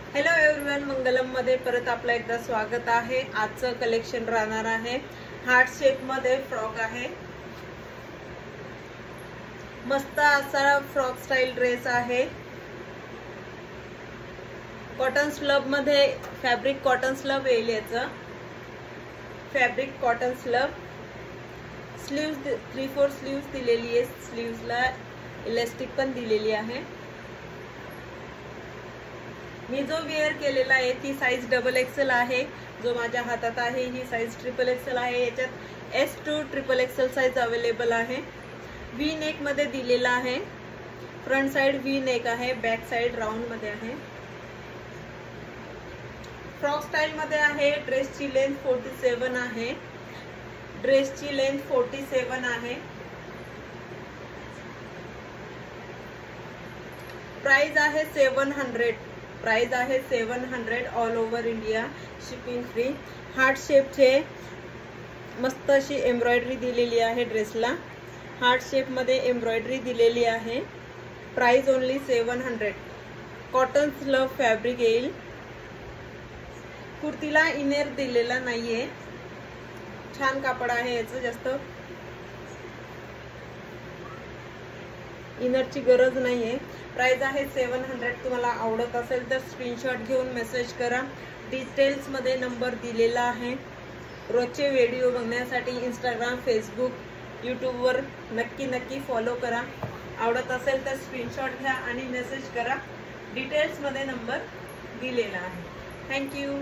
Hello everyone, मंगलम मध्ये परत आपलं एकदा स्वागत आहे। आजचं कलेक्शन राहणार आहे हार्ट शेप मध्ये फ्रॉक आहे। मस्त असा फ्रॉक स्टाईल ड्रेस आहे। कॉटन स्लब मध्ये फॅब्रिक कॉटन स्लब येईल। याचं fabric cotton slub, sleeves 3/4 sleeves दिलेली आहे। स्लीव्सला इलास्टिक पण दिलेली आहे। मी जो वेअर केलेला आहे ती साइज XXL आहे। जो माझ्या हातात आहे ही साइज XXL आहे। याच्यात S to XXL size available आहे। वी नेक मध्ये दिलेला आहे। फ्रंट साइड वी नेक आहे, बॅक साइड राउंड मध्ये आहे। फ्रॉक स्टाईल मध्ये आहे। ड्रेसची लेंथ 47 आहे। ड्रेसची लेंथ 47 आहे। प्राइस आहे 700। प्राइस आहे 700 all over India, shipping free. Heart shape चे मस्त अशी एम्ब्रॉयडरी दिलेली आहे। ड्रेसला हार्ट शेप मध्ये एम्ब्रॉयडरी दिलेली आहे। Price only 700। Cotton slub fabric येईल। कुर्तीला इनर दिलेला नाहीये। छान कापड आहे याचं, जास्त इनरची गरज नाहीये। प्राइस आहे 700। तुम्हाला आवडत असेल तर स्क्रीनशॉट घेऊन मेसेज करा। डिटेल्स मध्ये नंबर दिलेला आहे। रोजचे व्हिडिओ बघण्यासाठी इंस्टाग्राम, फेसबुक, यूट्यूब वर नक्की फॉलो करा। आवडत असेल तर स्क्रीनशॉट घ्या आणि मेसेज करा। डिटेल्स मध्ये नंबर दिलेला आहे। थँक्यू।